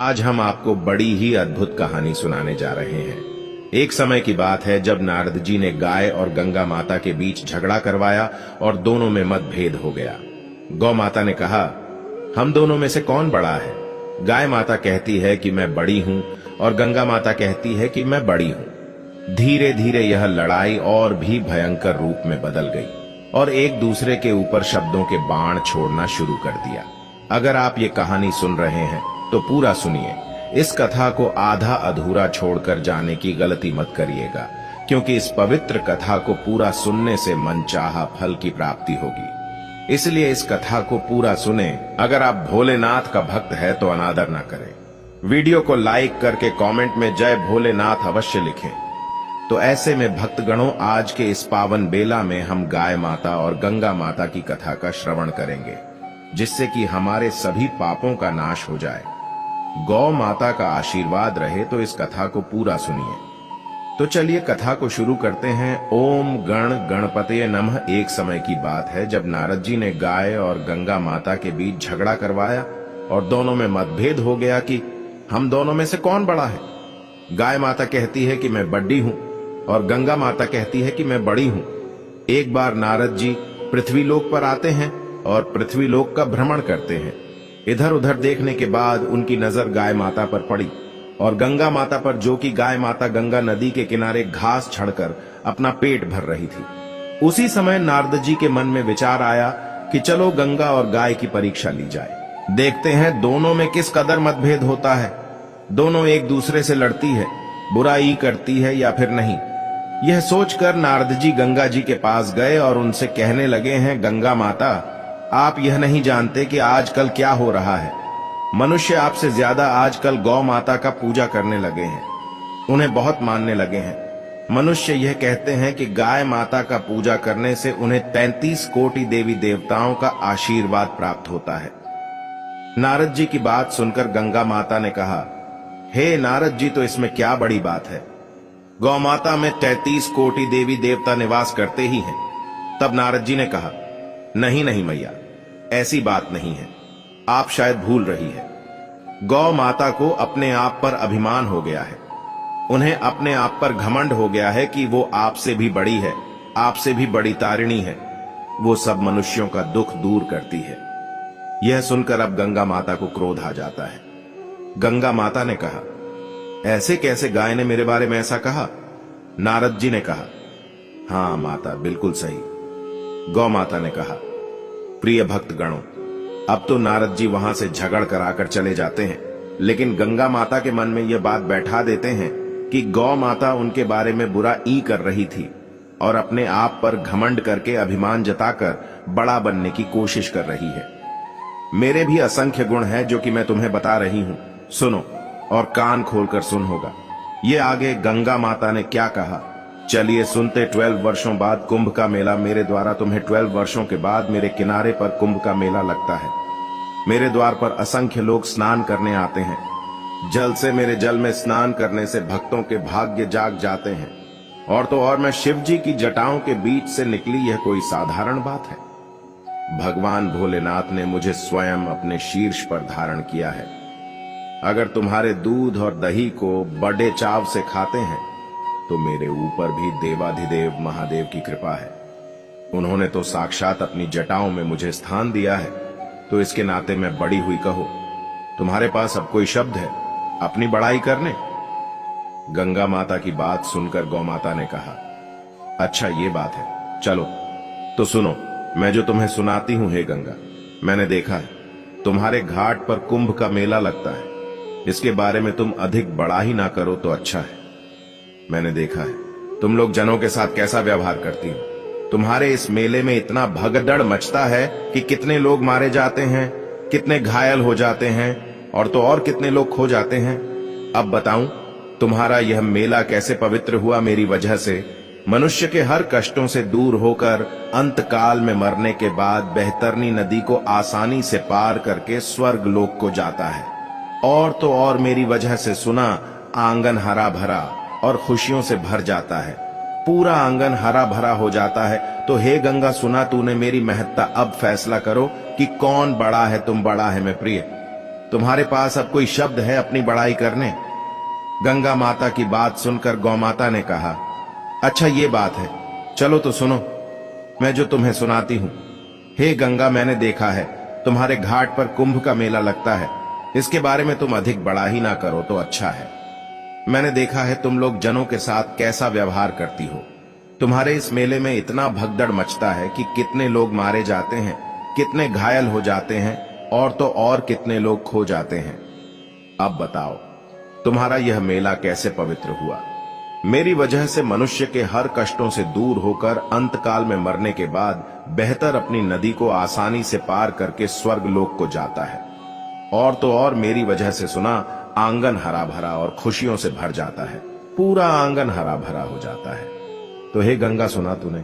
आज हम आपको बड़ी ही अद्भुत कहानी सुनाने जा रहे हैं। एक समय की बात है जब नारद जी ने गाय और गंगा माता के बीच झगड़ा करवाया और दोनों में मतभेद हो गया। गौ माता ने कहा, हम दोनों में से कौन बड़ा है? गाय माता कहती है कि मैं बड़ी हूं और गंगा माता कहती है कि मैं बड़ी हूं। धीरे धीरे यह लड़ाई और भी भयंकर रूप में बदल गई और एक दूसरे के ऊपर शब्दों के बाण छोड़ना शुरू कर दिया। अगर आप ये कहानी सुन रहे हैं तो पूरा सुनिए। इस कथा को आधा अधूरा छोड़कर जाने की गलती मत करिएगा, क्योंकि इस पवित्र कथा को पूरा सुनने से मनचाहा फल की प्राप्ति होगी। इसलिए इस कथा को पूरा सुने। अगर आप भोलेनाथ का भक्त है तो अनादर ना करें। वीडियो को लाइक करके कमेंट में जय भोलेनाथ अवश्य लिखें। तो ऐसे में भक्तगणों, आज के इस पावन बेला में हम गाय माता और गंगा माता की कथा का श्रवण करेंगे, जिससे कि हमारे सभी पापों का नाश हो जाए। गौ माता का आशीर्वाद रहे तो इस कथा को पूरा सुनिए। तो चलिए कथा को शुरू करते हैं। ओम गण गणपतये नमः। एक समय की बात है जब नारद जी ने गाय और गंगा माता के बीच झगड़ा करवाया और दोनों में मतभेद हो गया कि हम दोनों में से कौन बड़ा है। गाय माता कहती है कि मैं बड़ी हूं और गंगा माता कहती है कि मैं बड़ी हूं। एक बार नारद जी पृथ्वीलोक पर आते हैं और पृथ्वीलोक का भ्रमण करते हैं। इधर उधर देखने के बाद उनकी नजर गाय माता पर पड़ी और गंगा माता पर, जो कि गाय माता गंगा नदी के किनारे घास छड़कर अपना पेट भर रही थी। उसी समय नारद जी के मन में विचार आया कि चलो गंगा और गाय की परीक्षा ली जाए। देखते हैं दोनों में किस कदर मतभेद होता है। दोनों एक दूसरे से लड़ती है, बुराई करती है या फिर नहीं। यह सोचकर नारद जी गंगा जी के पास गए और उनसे कहने लगे हैं, गंगा माता, आप यह नहीं जानते कि आजकल क्या हो रहा है। मनुष्य आपसे ज्यादा आजकल गौ माता का पूजा करने लगे हैं, उन्हें बहुत मानने लगे हैं। मनुष्य यह कहते हैं कि गाय माता का पूजा करने से उन्हें 33 कोटि देवी देवताओं का आशीर्वाद प्राप्त होता है। नारद जी की बात सुनकर गंगा माता ने कहा, हे नारद जी, तो इसमें क्या बड़ी बात है? गौ माता में 33 कोटि देवी देवता निवास करते ही हैं। तब नारद जी ने कहा, नहीं नहीं मैया, ऐसी बात नहीं है, आप शायद भूल रही है। गौ माता को अपने आप पर अभिमान हो गया है। उन्हें अपने आप पर घमंड हो गया है कि वो आपसे भी बड़ी है, आपसे भी बड़ी तारिणी है। वो सब मनुष्यों का दुख दूर करती है। यह सुनकर अब गंगा माता को क्रोध आ जाता है। गंगा माता ने कहा, ऐसे कैसे गाय ने मेरे बारे में ऐसा कहा? नारद जी ने कहा, हाँ माता, बिल्कुल सही। गौ माता ने कहा, प्रिय भक्त गणों, अब तो नारद जी वहां से झगड़ कर आकर चले जाते हैं, लेकिन गंगा माता के मन में यह बात बैठा देते हैं कि गौ माता उनके बारे में बुरा ई कर रही थी और अपने आप पर घमंड करके अभिमान जताकर बड़ा बनने की कोशिश कर रही है। मेरे भी असंख्य गुण हैं जो कि मैं तुम्हें बता रही हूं, सुनो और कान खोलकर सुन होगा। ये आगे गंगा माता ने क्या कहा, चलिए सुनते। 12 वर्षों बाद कुंभ का मेला। मेरे द्वारा तुम्हें 12 वर्षों के बाद मेरे किनारे पर कुंभ का मेला लगता है। मेरे द्वार पर असंख्य लोग स्नान करने आते हैं। जल से, मेरे जल में स्नान करने से भक्तों के भाग्य जाग जाते हैं। और तो और मैं शिव जी की जटाओं के बीच से निकली, यह कोई साधारण बात है? भगवान भोलेनाथ ने मुझे स्वयं अपने शीर्ष पर धारण किया है। अगर तुम्हारे दूध और दही को बड़े चाव से खाते हैं तो मेरे ऊपर भी देवाधिदेव महादेव की कृपा है। उन्होंने तो साक्षात अपनी जटाओं में मुझे स्थान दिया है, तो इसके नाते मैं बड़ी हुई कहो। तुम्हारे पास अब कोई शब्द है अपनी बड़ाई करने? गंगा माता की बात सुनकर गौ माता ने कहा, अच्छा ये बात है, चलो तो सुनो, मैं जो तुम्हें सुनाती हूं। हे गंगा, मैंने देखा है तुम्हारे घाट पर कुंभ का मेला लगता है। इसके बारे में तुम अधिक बड़ा ही ना करो तो अच्छा है। मैंने देखा है तुम लोग जनों के साथ कैसा व्यवहार करती हो। तुम्हारे इस मेले में इतना भगदड़ मचता है कि कितने लोग मारे जाते हैं, कितने घायल हो जाते हैं और तो और कितने लोग खो जाते हैं। अब बताऊं, तुम्हारा यह मेला कैसे पवित्र हुआ मेरी वजह से। मनुष्य के हर कष्टों से दूर होकर अंत काल में मरने के बाद बेहतरनी नदी को आसानी से पार करके स्वर्ग लोक को जाता है। और तो और मेरी वजह से सुना, आंगन हरा भरा और खुशियों से भर जाता है। पूरा आंगन हरा भरा हो जाता है। तो हे गंगा, सुना तूने मेरी महत्ता, अब फैसला करो कि कौन बड़ा है, तुम बड़ा है मैं प्रिय। तुम्हारे पास अब कोई शब्द है अपनी बड़ाई करने? गंगा माता की बात सुनकर गौ माता ने कहा, अच्छा ये बात है, चलो तो सुनो, मैं जो तुम्हें सुनाती हूं। हे गंगा, मैंने देखा है तुम्हारे घाट पर कुंभ का मेला लगता है। इसके बारे में तुम अधिक बड़ा ही ना करो तो अच्छा है। मैंने देखा है तुम लोग जनों के साथ कैसा व्यवहार करती हो। तुम्हारे इस मेले में इतना भगदड़ मचता है कि कितने लोग मारे जाते हैं, कितने घायल हो जाते हैं और तो और कितने लोग खो जाते हैं। अब बताओ तुम्हारा यह मेला कैसे पवित्र हुआ? मेरी वजह से मनुष्य के हर कष्टों से दूर होकर अंतकाल में मरने के बाद बेहतर अपनी नदी को आसानी से पार करके स्वर्ग लोक को जाता है। और तो और मेरी वजह से सुना, आंगन हरा भरा और खुशियों से भर जाता है, पूरा आंगन हरा भरा हो जाता है। तो हे गंगा, सुना तूने,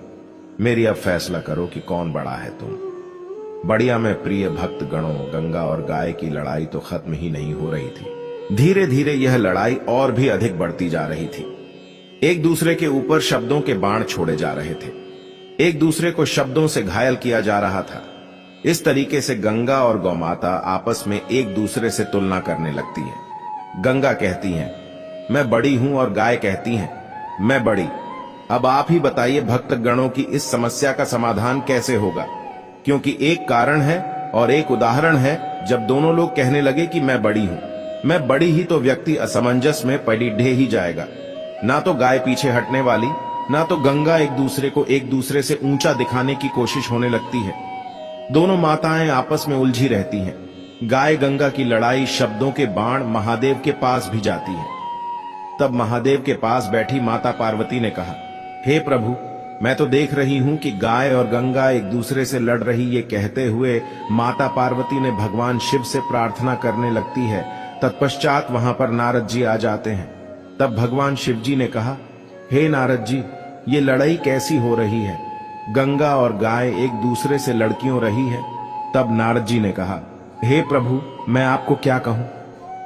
मेरी अब फैसला करो कि कौन बड़ा है तुम। बढ़िया में प्रिय भक्त गणों, गंगा और गाय की लड़ाई तो खत्म ही नहीं हो रही थी। धीरे धीरे यह लड़ाई और भी अधिक बढ़ती जा रही थी। एक दूसरे के ऊपर शब्दों के बाण छोड़े जा रहे थे, एक दूसरे को शब्दों से घायल किया जा रहा था। इस तरीके से गंगा और गौमाता आपस में एक दूसरे से तुलना करने लगती है। गंगा कहती है, मैं बड़ी हूं, और गाय कहती है, मैं बड़ी। अब आप ही बताइए भक्त गणों की इस समस्या का समाधान कैसे होगा? क्योंकि एक कारण है और एक उदाहरण है। जब दोनों लोग कहने लगे कि मैं बड़ी हूं, मैं बड़ी ही, तो व्यक्ति असमंजस में पड़े ही जाएगा। ना तो गाय पीछे हटने वाली, ना तो गंगा एक दूसरे को एक दूसरे से ऊंचा दिखाने की कोशिश होने लगती है। दोनों माताएं आपस में उलझी रहती हैं। गाय गंगा की लड़ाई शब्दों के बाण महादेव के पास भी जाती है। तब महादेव के पास बैठी माता पार्वती ने कहा, हे प्रभु, मैं तो देख रही हूं कि गाय और गंगा एक दूसरे से लड़ रही। ये कहते हुए माता पार्वती ने भगवान शिव से प्रार्थना करने लगती है। तत्पश्चात वहां पर नारद जी आ जाते हैं। तब भगवान शिव जी ने कहा, हे नारद जी, ये लड़ाई कैसी हो रही है? गंगा और गाय एक दूसरे से लड़कियों रही है। तब नारद जी ने कहा, हे प्रभु, मैं आपको क्या कहूं?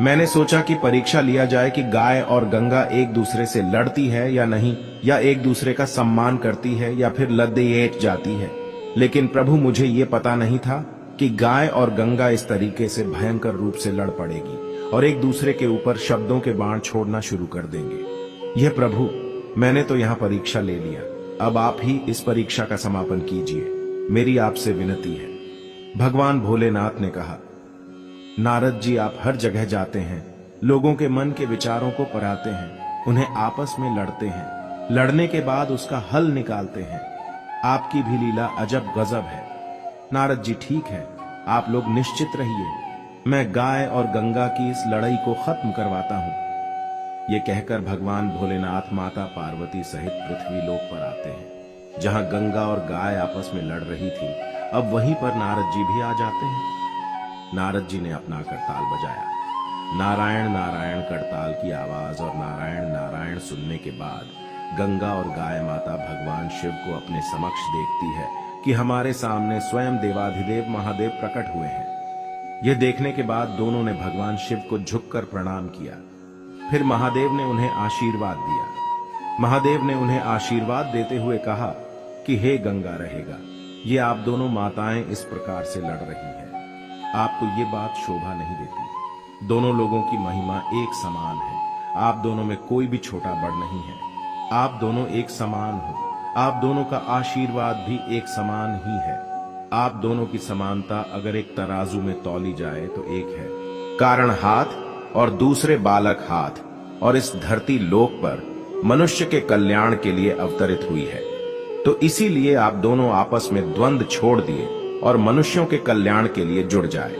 मैंने सोचा कि परीक्षा लिया जाए कि गाय और गंगा एक दूसरे से लड़ती है या नहीं, या एक दूसरे का सम्मान करती है या फिर लद्देएट जाती है। लेकिन प्रभु, मुझे ये पता नहीं था कि गाय और गंगा इस तरीके से भयंकर रूप से लड़ पड़ेगी और एक दूसरे के ऊपर शब्दों के बाण छोड़ना शुरू कर देंगे। यह प्रभु, मैंने तो यहाँ परीक्षा ले लिया, अब आप ही इस परीक्षा का समापन कीजिए, मेरी आपसे विनती है। भगवान भोलेनाथ ने कहा, नारद जी, आप हर जगह जाते हैं, लोगों के मन के विचारों को पढ़ाते हैं, उन्हें आपस में लड़ते हैं, लड़ने के बाद उसका हल निकालते हैं। आपकी भी लीला अजब गजब है। नारद जी, ठीक है, आप लोग निश्चित रहिए, मैं गाय और गंगा की इस लड़ाई को खत्म करवाता हूं। ये कहकर भगवान भोलेनाथ माता पार्वती सहित पृथ्वी लोक पर आते हैं। जहां गंगा और गाय आपस में लड़ रही थी, अब वहीं पर नारद जी भी आ जाते हैं। नारद जी ने अपना करताल बजाया। नारायण नारायण करताल की आवाज और नारायण नारायण सुनने के बाद गंगा और गाय माता भगवान शिव को अपने समक्ष देखती है कि हमारे सामने स्वयं देवाधिदेव महादेव प्रकट हुए हैं। यह देखने के बाद दोनों ने भगवान शिव को झुककर प्रणाम किया। फिर महादेव ने उन्हें आशीर्वाद दिया। महादेव ने उन्हें आशीर्वाद देते हुए कहा कि हे गंगा रहेगा, ये आप दोनों माताएं इस प्रकार से लड़ रही है, आपको ये बात शोभा नहीं देती। दोनों लोगों की महिमा एक समान है, आप दोनों में कोई भी छोटा बड़ नहीं है, आप दोनों एक समान हो, आप दोनों का आशीर्वाद भी एक समान ही है। आप दोनों की समानता अगर एक तराजू में तौली जाए तो एक है, कारण हाथ और दूसरे बालक हाथ, और इस धरती लोक पर मनुष्य के कल्याण के लिए अवतरित हुई है। तो इसीलिए आप दोनों आपस में द्वंद्व छोड़ दिए और मनुष्यों के कल्याण के लिए जुड़ जाए।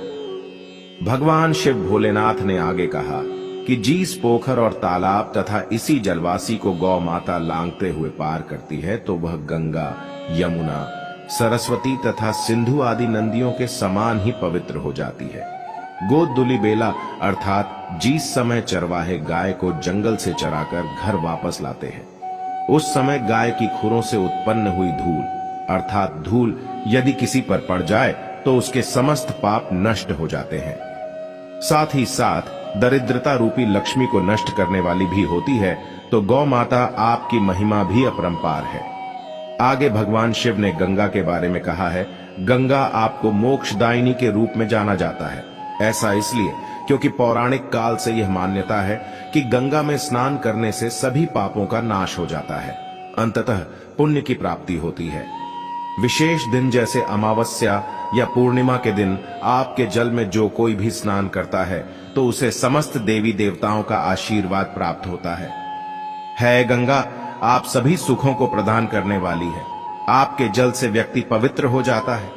भगवान शिव भोलेनाथ ने आगे कहा कि जिस पोखर और तालाब तथा इसी जलवासी को गौ माता लांघते हुए पार करती है, तो वह गंगा, यमुना, सरस्वती तथा सिंधु आदि नदियों के समान ही पवित्र हो जाती है। गोदुली बेला अर्थात जिस समय चरवाहे गाय को जंगल से चराकर घर वापस लाते हैं, उस समय गाय की खुरों से उत्पन्न हुई धूल अर्थात धूल यदि किसी पर पड़ जाए तो उसके समस्त पाप नष्ट हो जाते हैं। साथ ही साथ दरिद्रता रूपी लक्ष्मी को नष्ट करने वाली भी होती है। तो गौ माता आपकी महिमा भी अपरंपार है। आगे भगवान शिव ने गंगा के बारे में कहा है, गंगा आपको मोक्षदायिनी के रूप में जाना जाता है। ऐसा इसलिए क्योंकि पौराणिक काल से यह मान्यता है कि गंगा में स्नान करने से सभी पापों का नाश हो जाता है, अंततः पुण्य की प्राप्ति होती है। विशेष दिन जैसे अमावस्या या पूर्णिमा के दिन आपके जल में जो कोई भी स्नान करता है तो उसे समस्त देवी देवताओं का आशीर्वाद प्राप्त होता है गंगा, आप सभी सुखों को प्रदान करने वाली है। आपके जल से व्यक्ति पवित्र हो जाता है,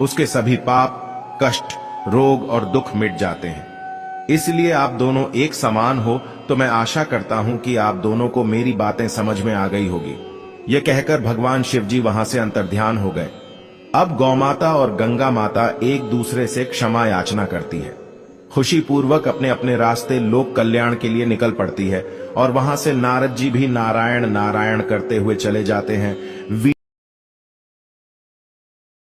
उसके सभी पाप, कष्ट, रोग और दुख मिट जाते हैं। इसलिए आप दोनों एक समान हो तो मैं आशा करता हूं कि आप दोनों को मेरी बातें समझ में आ गई होगी। यह कहकर भगवान शिव जी वहां से अंतर्ध्यान हो गए। अब गौमाता और गंगा माता एक दूसरे से क्षमा याचना करती है, खुशी पूर्वक अपने अपने रास्ते लोक कल्याण के लिए निकल पड़ती है और वहां से नारद जी भी नारायण नारायण करते हुए चले जाते हैं।